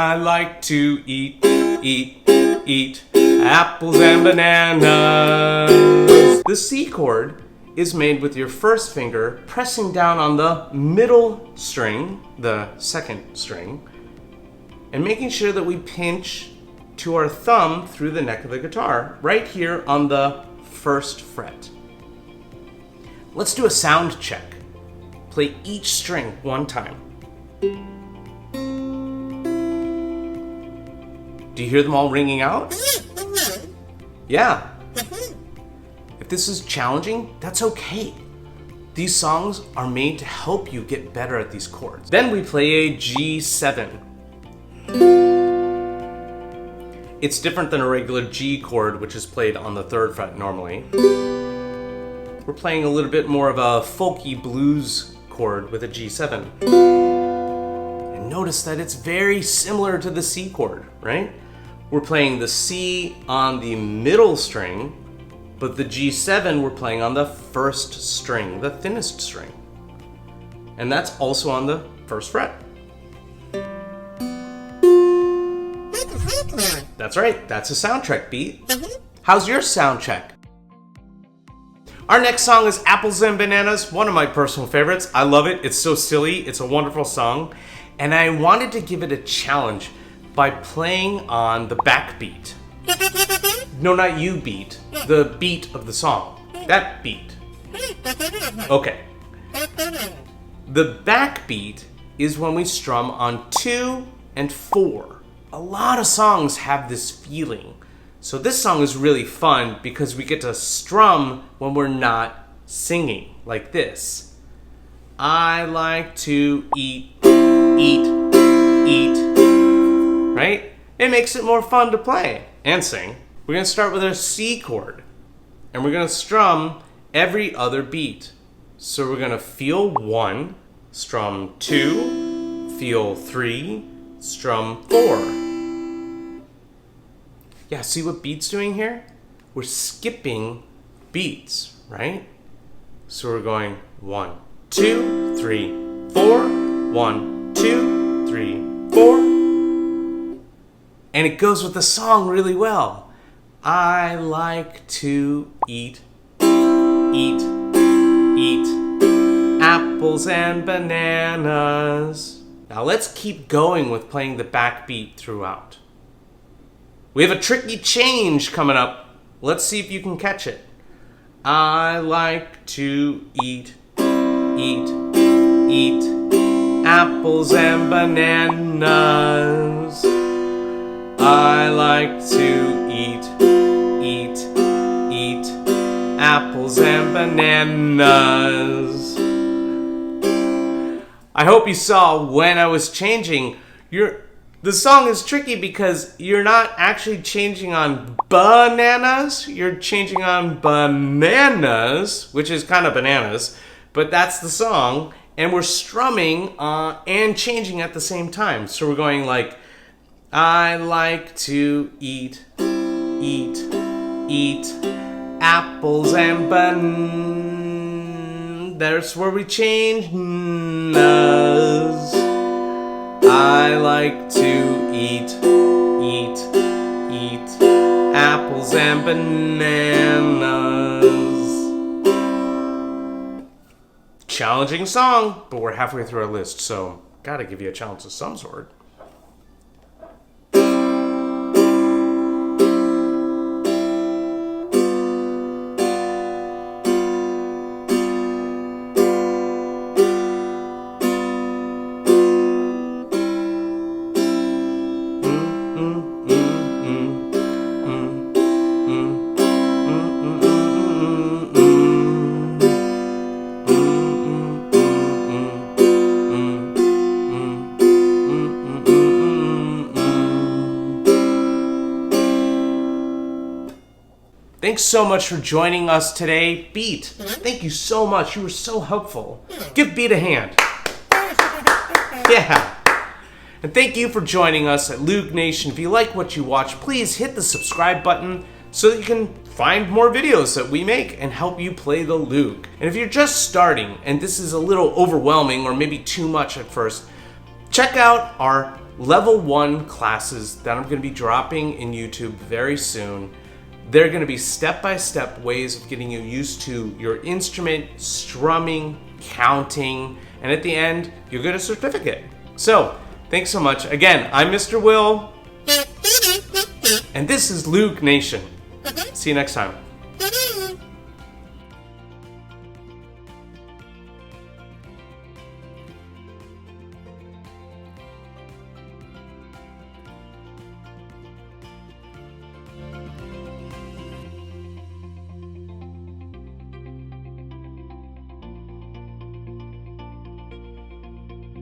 I like to eat apples and bananas. The C chord is made with your first finger pressing down on the middle string, the second string, and making sure that we pinch to our thumb through the neck of the guitar, right here on the first fret. Let's do a sound check. Play each string one time. Do you hear them all ringing out? Yeah. If this is challenging, that's okay. These songs are made to help you get better at these chords. Then we play a G7. It's different than a regular G chord, which is played on the 3rd fret normally. We're playing a little bit more of a folky blues chord with a G7. And notice that it's very similar to the C chord, right? We're playing the C on the middle string, but the G7 we're playing on the first string, the thinnest string. And that's also on the 1st fret. That's right, that's a sound check beat. How's your sound check? Our next song is Apples and Bananas, one of my personal favorites. I love it, it's so silly, it's a wonderful song. And I wanted to give it a challenge by playing on the backbeat. No, not you beat, the beat of the song. That beat. Okay. The backbeat is when we strum on 2 and 4. A lot of songs have this feeling. So this song is really fun because we get to strum when we're not singing, like this. I like to eat, right? It makes it more fun to play and sing. We're gonna start with a C chord and we're gonna strum every other beat. So we're gonna feel 1, strum 2, feel 3, strum 4. Yeah, see what beat's doing here? We're skipping beats, right? So we're going 1, 2, 3, 4, 1, 2, 3, 4. And it goes with the song really well. I like to eat apples and bananas. Now let's keep going with playing the backbeat throughout. We have a tricky change coming up. Let's see if you can catch it. I like to eat apples and bananas. I like to eat apples and bananas. I hope you saw when I was changing. The song is tricky because you're not actually changing on bananas, you're changing on bananas, which is kind of bananas, but that's the song, and we're strumming and changing at the same time. So we're going like, I like to eat apples and bananas. That's where we change nas. I like to eat apples and bananas. Challenging song, but we're halfway through our list, so gotta give you a challenge of some sort. Thanks so much for joining us today. Beat, thank you so much. You were so helpful. Give Beat a hand. Yeah. And thank you for joining us at Loog Nation. If you like what you watch, please hit the subscribe button so that you can find more videos that we make and help you play the Loog. And if you're just starting and this is a little overwhelming or maybe too much at first, check out our level 1 classes that I'm going to be dropping in YouTube very soon. They're going to be step-by-step ways of getting you used to your instrument, strumming, counting, and at the end, you'll get a certificate. So, thanks so much. Again, I'm Mr. Will, and this is Loog Nation. See you next time.